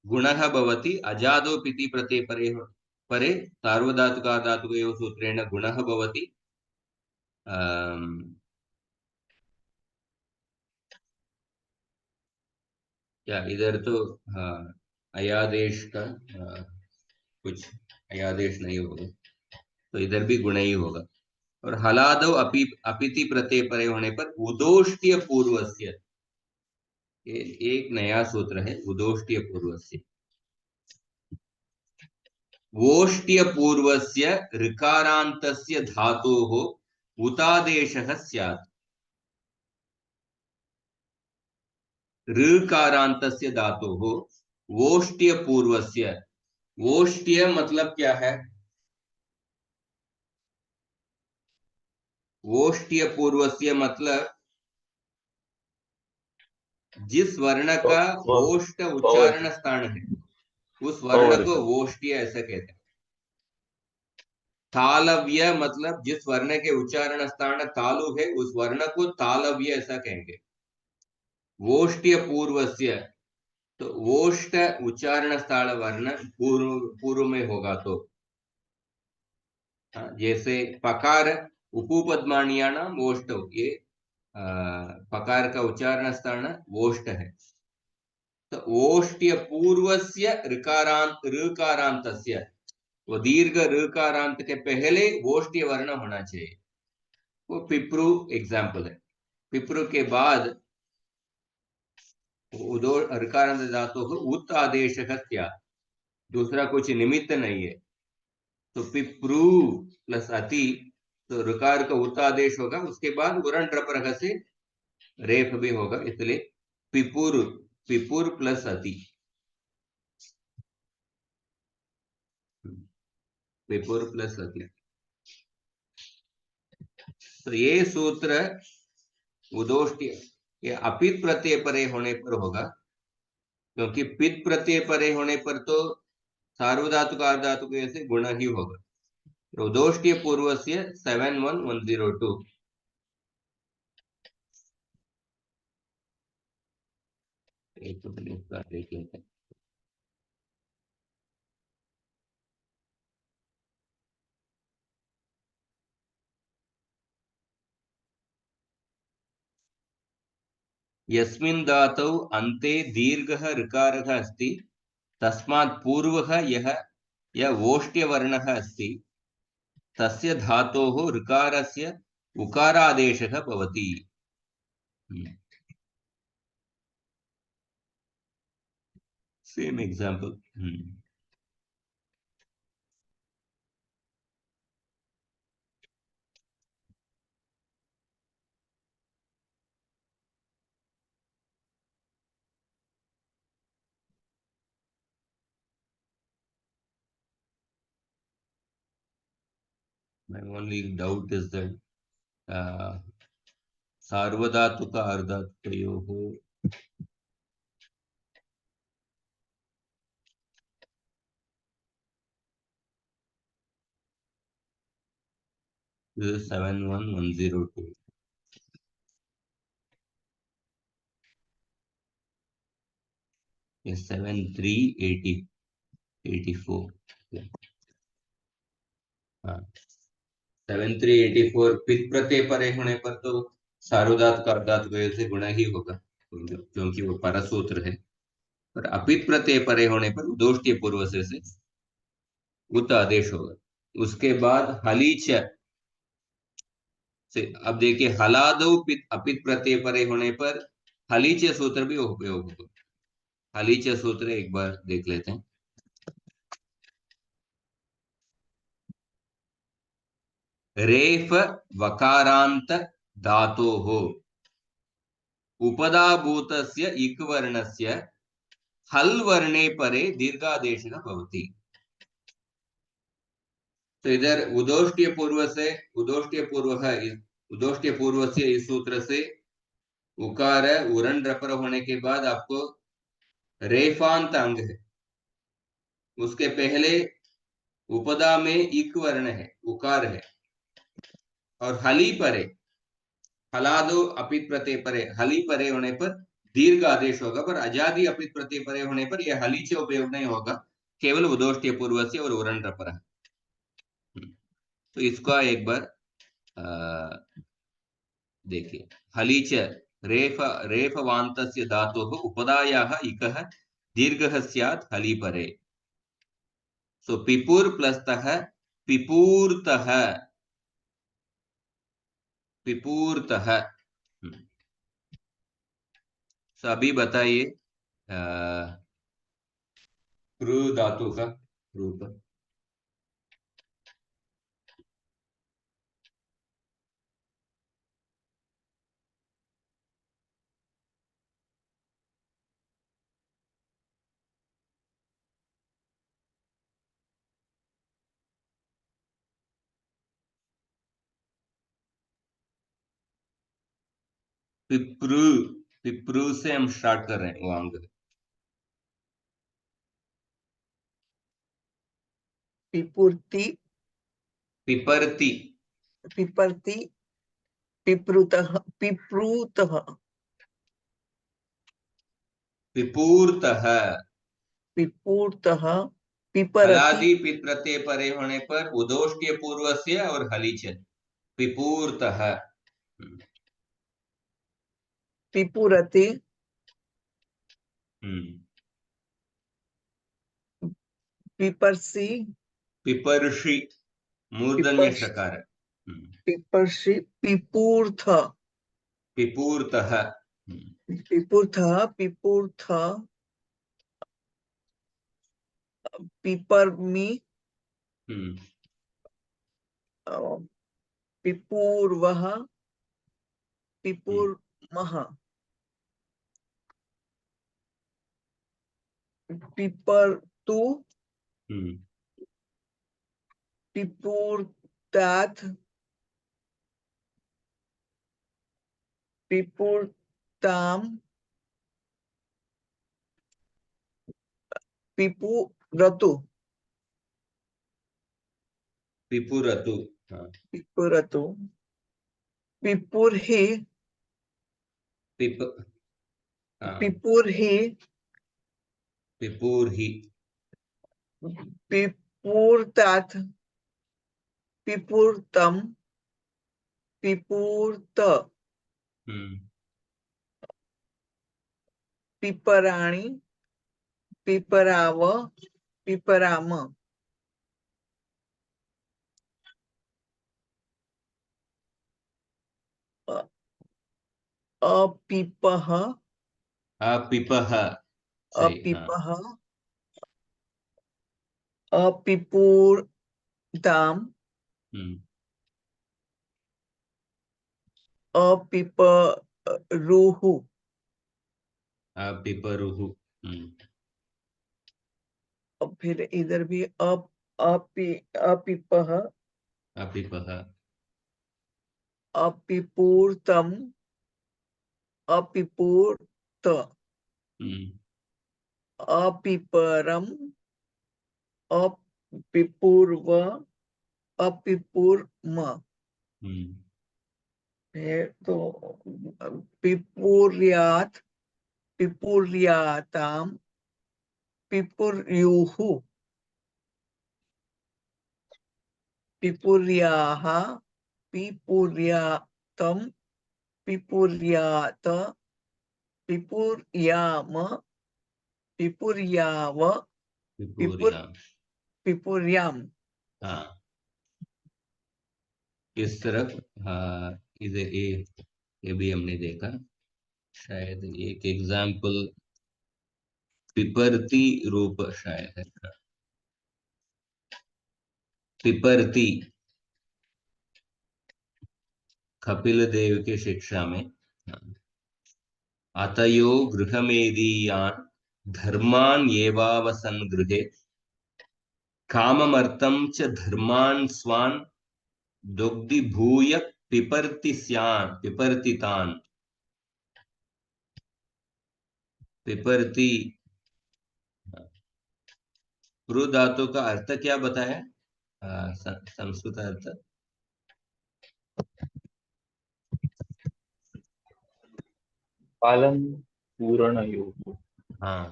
गुणः भवति, अजादौ पिति प्रत्यय परे सार्वधातुका धातुकयोः सूत्रेण गुणः भवति। क्या इधर तो अयादेश का कुछ अयादेश नहीं होगा, तो इधर भी गुण ही होगा। और हलादौ अपिति प्रत्यय परे होने पर उदोष्ट्य पूर्वस्य, ये एक नया सूत्र है, उदोष्ट्य पूर्वस्य। वोष्ट्य पूर्वस्य ऋकारान्तस्य धातोः उतादेशः स्यात्। ऋकारान्तस्य धातोः वोष्ट्य पूर्वस्य, वोष्ट्य मतलब क्या है, वोष्ट्य पूर्वस्य मतलब जिस वर्ण का वोष्ट उच्चारण स्थान है उस वर्ण को वोष्ट्य ऐसा कहते हैं। तालव्य मतलब जिस वर्ण के उच्चारण स्थान तालु है उस वर्ण को तालव्य ऐसा कहेंगे। वोष्ट्य पूर्वस्य, तो वोष्ट उच्चारण स्थान वर्ण पूर्व में होगा, तो जैसे पकार उपपद्माणीयानाम वोष्ट, ये पकार का उच्चारण स्थान वोष्ट है। तो वोष्ट्य पूर्वस्य ऋकारांतस्य, वो दीर्घ ऋकारांत के पहले वोष्ट्य वर्ण होना चाहिए, वो पिपृ एग्जाम्पल है। पिपृ के बाद उदो ऋकारांत धातु को उत आदेश क्या, दूसरा कुछ निमित्त नहीं है, तो पिपृ प्लस अति, तो ऋकार का उत आदेश होगा, उसके बाद उरण रपरह से रेफ भी होगा, इसलिए पिपुर, पिपुर प्लस अति, पिपुर प्लस अति। तो ये सूत्र उदोष्ट्य, ये अपित प्रत्यय परे होने पर होगा, क्योंकि पित प्रत्यय परे होने पर तो सार्वधातुक अर्धातुक से गुण ही होगा। तो उदोष्ट्य पूर्व से 71102, एक तो देख लेते हैं। यस्मिन् धातौ अन्ते दीर्घः ऋकारः अस्ति तस्मात् पूर्वः यः वोष्ट्यवर्णः अस्ति तस्य धातोः ऋकारस्य उकारादेशः भवति। Same example. My only doubt is that सार्वधातुक अर्धातुकयोः This is 71102. Yes, 7384. हाँ, 7384 पित प्रत्यय परे होने पर तो सार्वधातुक अर्धातुक से गुणा ही होगा, क्योंकि वो परसूत्र है। पर अपित प्रत्यय परे होने पर उदोष्ट्य पूर्व से उत आदेश होगा। उसके बाद हलीच से, अब देखिए हलादौ अपित प्रत्यय परे होने पर हलीच सूत्र भी उपयोग होगा। हलीच सूत्र एक बार देख लेते हैं। रेफ वकारांत धातोः उपधाभूतस्य इक् वर्णस्य हल् वर्णे परे दीर्घादेशः भवति। तो इधर उदोष्टीय पूर्व से इस सूत्र से उकार उरन रपर होने के बाद आपको रेफांत अंग है, उसके पहले उपदा में इक वर्ण है, उकार है, और हली परे, हलादो अपित प्रत्यय परे, हली परे होने पर दीर्घ आदेश होगा, पर अजादि अपित प्रत्यय परे होने पर यह हली से उपयोग नहीं होगा, केवल उदोष्टीय पूर्व से और उरन रपर है। तो इसका एक बार देखिए, हलीच रेफ रेफवान्तस्य धातोः उपधायाः इकः दीर्घः स्यात् हली परे। सो पिपुर प्लस तः पिपूर्तः, पिपूर्तः। सो अभी बताइए प्रू धातु का रूप। पिप्रू, पिप्रू से हम स्टार्ट कर रहे हैं वो अंग। पिपुर्ति, पिपर्ति, पिपर्ति, पिप्रुतः, पिप्रूतः, पिपूर्तः। पिपूर्तः, पिपरति, हलादि पित प्रत्यय परे होने पर उदोष्टीय पूर्व से और हलीच पिपूर्तः। पिपुरति, पिपर्सि, पिपर्षि, मूर्धन्य पिपर्षि, षकार। पिपर्षि, पिपूर्थ, पिपूर्तः। पिपूर्थ, पिपूर्थ, पिपर्मि, अ, पिपूर्वः, पिपूर्मः, पिपर्तु, पिपूर्तात्, पिपूर्ताम्, पिपुरतु, पिपुरतु। पिपुरतु, पिपुर्हि, पिप पिपुर्हि, पिपूर्हि, पिपूर्तात्, पिपूर्तम्, पिपूर्त, पिपराणि, पिपराव, पिपराम, अपिपः, अपिपः। सही, हाँ। अपिपः, अपिपूर्ताम्, अपिपरुः, अपिपरुः। और फिर इधर भी अपिपः, अपिपः। अपिपूर्तम्, अपिपूर्त, अपिपरम्, अपिपूर्व, अपिपूर्म। है तो पिपुर्यात्, पिपुर्याताम्, पिपुर्युः, पिपुर्याः, पिपुर्यातम्, पिपुर्यात, पिपुर्याम, पिपुर्याव, पिपूर्याम। पिपुर्याम। हाँ, इस तरफ। हाँ, इधर ये भी हमने देखा। शायद एक एग्जाम्पल पिपरती रूप शायद है। पिपरती कपिल देव की शिक्षा में। अतयो गृहमेदीयान् धर्मान् एवावसन् गृहे काममर्थं च धर्मान् स्वान् दुग्धीभूय पिपर्ति स्यान् पिपर्ति तान्। पिपर्ति प्रू धातु का अर्थ क्या बताया? संस्कृत अर्थ पालन पूर्ण योग। हाँ,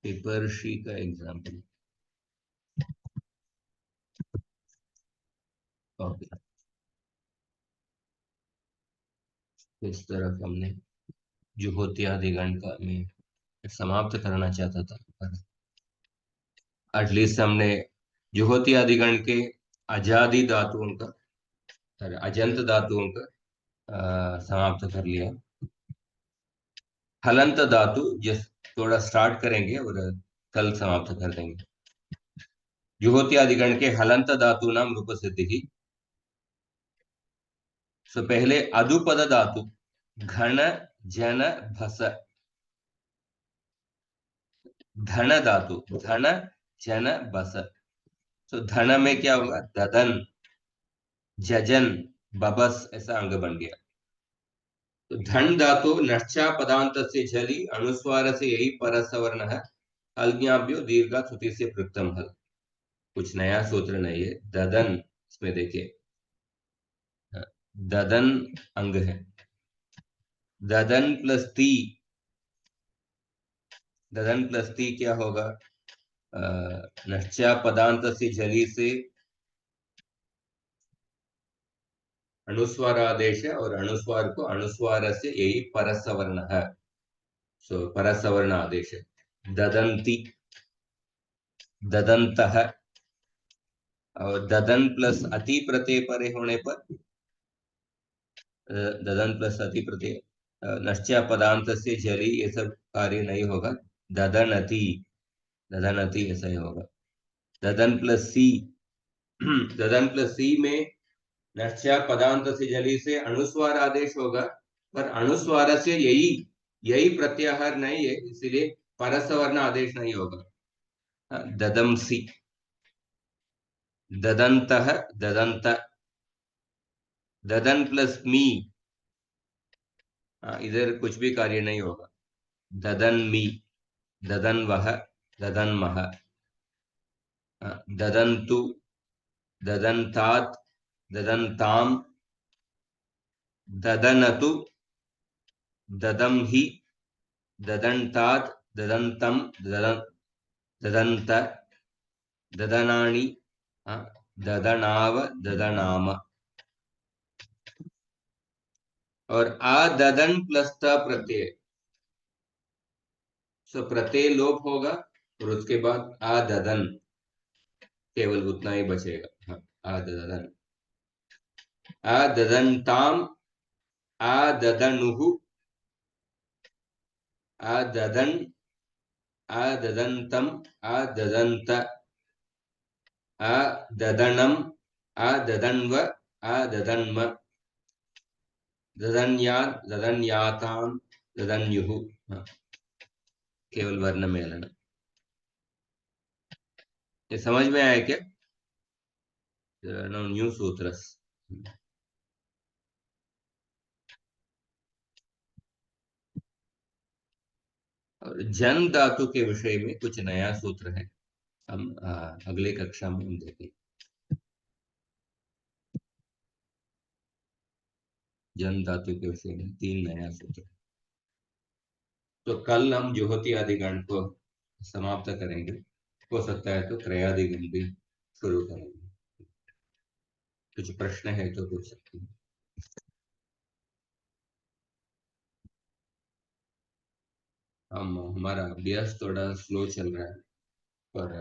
पिपर्शी का एग्जाम्पल। ओके, इस तरफ हमने जुहोत्यादिगण का मैं समाप्त करना चाहता था, पर एटलीस्ट हमने जुहोत्यादिगण के अजादि धातुओं का, अजंत धातुओं का समाप्त कर लिया। हलंत धातु जिस थोड़ा स्टार्ट करेंगे और कल समाप्त कर देंगे। जुहोत्यादिगण के हलंत धातु नाम रूप सिद्धि। सो पहले अदुपद धातु घन जन भस, धन धातु धन जन बस। सो धन में क्या होगा? ददन जजन बबस, ऐसा अंग बन गया। तो धन धातु नश्चा पदांत से झली अनुस्वार से यही परसवर्ण है। अल्ज्ञाभ्यो दीर्घा श्रुति से पृक्तम हल। कुछ नया सूत्र नहीं है। ददन, इसमें देखिए ददन अंग है। ददन प्लस ती, ददन प्लस ती क्या होगा? नश्चा पदांत से झली से अनुस्वार आदेश है, और अनुस्वार को अनुस्वार से यही परसवर्ण है। सो परसवर्ण आदेश है। ददंती, ददंतः, और ददन प्लस अति प्रत्यय परे होने पर ददन प्लस अति प्रत्यय नश्चा पदांत से जली, ये सब कार्य नहीं होगा। ददनति, ददनति ऐसा ही होगा। ददन प्लस सी, ददन प्लस सी में नश्चा पदांत से जली से अनुस्वार आदेश होगा, पर अनुस्वार से यही यही प्रत्याहार नहीं है, इसलिए परसवर्ण आदेश नहीं होगा। ददमसी, ददंतः ददंत, ददन प्लस मी, इधर कुछ भी कार्य नहीं होगा। ददन मी, ददन वह, ददन मह, ददंतु, ददंतात, ददंताम, ददनतु, ददम ही, ददंतात, ददंतम, ददंत, ददनानि, ददनाव, ददनाम। और ददन प्लस त प्रत्यय, सो प्रत्यय लोप होगा, और उसके बाद ददन, केवल उतना ही बचेगा। ददन, ददंताम, ददनुहु, ददन, ददंतम, ददंत, ददनम, ददन्व, ददन्म, ददन्यात्, ददन्याताम, ददन्युः। केवल वर्ण मेलन। ये समझ में आया क्या? No new sutras. और जन धातु के विषय में कुछ नया सूत्र है, हम अगले कक्षा में हम देखेंगे। जन धातु के विषय में 3 नया सूत्र। तो कल हम जुहोती आदिगण को समाप्त करेंगे। हो सकता है तो क्रयादिगण भी शुरू करेंगे। कुछ प्रश्न है तो पूछ सकते हैं। हमारा अभ्यास थोड़ा स्लो चल रहा है, पर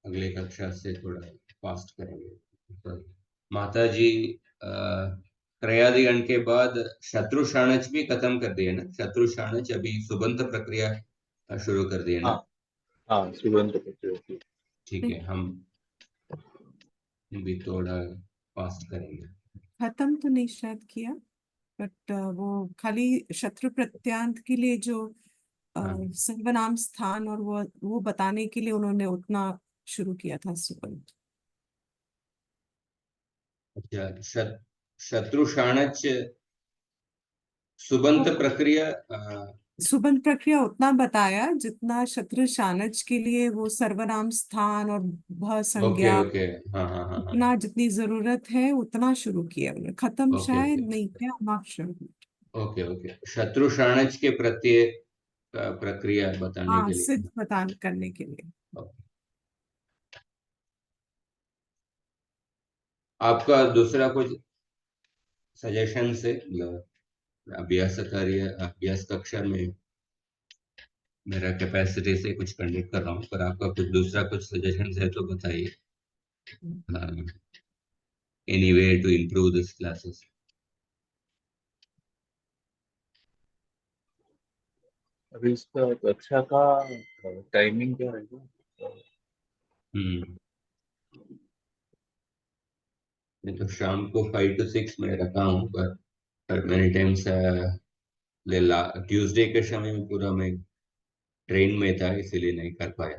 अगले कक्षा से थोड़ा फास्ट करेंगे। तो माता जी क्रयादि गण के बाद शत्रु शाणच भी खत्म कर दिए ना, शत्रु शाणच अभी सुबंत प्रक्रिया शुरू कर दिए ना। हाँ हाँ, सुगंध पत्ते होती है। ठीक है, हम भी थोड़ा फास्ट करेंगे। खत्म तो नहीं शायद किया, बट वो खाली शत्रु प्रत्यांत के लिए जो हाँ, सर्वनाम स्थान और वो बताने के लिए उन्होंने उतना शुरू किया था सुबंत। अच्छा, शत्रु शाणच सुबंत प्रक्रिया सुबंत प्रक्रिया उतना बताया जितना शत्रु शानच के लिए वो सर्वनाम स्थान और भ ओके संज्ञा, ओके, हाँ हाँ हाँ हाँ, उतना जितनी जरूरत है उतना शुरू किया उन्होंने, खत्म ओके ओके शायद नहीं किया, नॉट श्योर। ओके ओके, शत्रु शाणच के प्रत्यय प्रक्रिया बताने हाँ, के लिए। सिद्ध प्रदान करने के लिए। ओके। आपका दूसरा कुछ सजेशन से, मतलब अभ्यास कार्य अभ्यास कक्षा में मेरा कैपेसिटी से कुछ कंडक्ट कर रहा हूँ, पर आपका कुछ दूसरा कुछ सजेशन है तो बताइए, any way to improve this classes. अभी इसका कक्षा का टाइमिंग क्या रहेगा? हम्म, मैं तो शाम को 5 to 6 में रखा हूँ, पर मैनी टाइम्स ट्यूसडे के समय में पूरा मैं ट्रेन में था, इसीलिए नहीं कर पाया।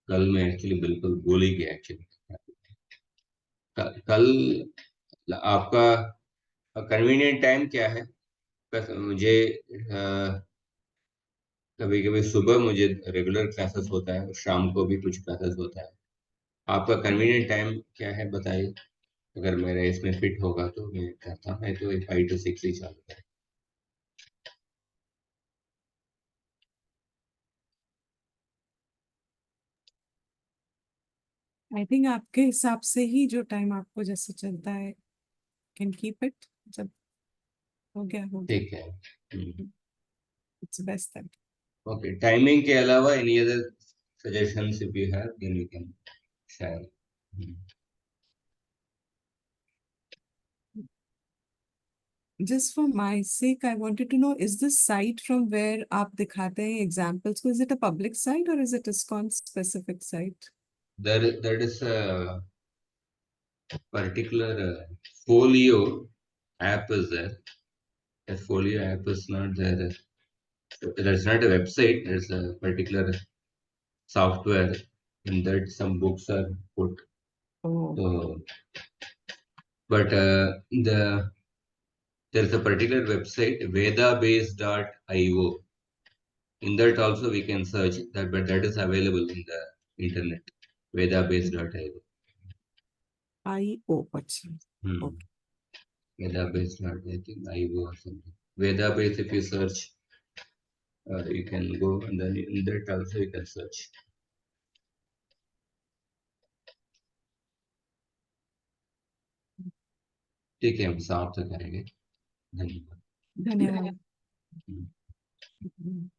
कल मैं एक्चुअली बिल्कुल भूल ही गया एक्चुअली। कल आपका कन्वीनियंट टाइम क्या है? मुझे कभी कभी सुबह मुझे रेगुलर क्लासेस होता है और शाम को भी कुछ क्लासेस होता है। आपका कन्वीनियंट टाइम क्या है बताइए, अगर मेरा इसमें फिट होगा तो मैं करता हूँ, नहीं तो 5 to 6 ही चलता है। आई थिंक आपके हिसाब से ही जो टाइम आपको जैसे चलता है, कैन कीप इट, जब हो गया हो गया, ठीक है। It's best time. Okay, timing के अलावा any other suggestions if you have then you can share. Just for my sake, I wanted to know, is this site from where आप दिखाते हैं examples को, is it a public site or is it a ISKCON specific site? There is a particular folio app is there. A folio app is not there. There's not a website. There's a particular software in that some books are put. Oh, So, but there's a particular website vedabase.io. In that also we can search that, but that is available in the internet. Vedabase.io. IO, अच्छा, Hmm. okay. Vedabase, not I think IO or something. Vedabase, if you search, you can go and then in that also you can search. ठीक है, हम समाप्त करेंगे। धन्यवाद। धन्यवाद। हम्म।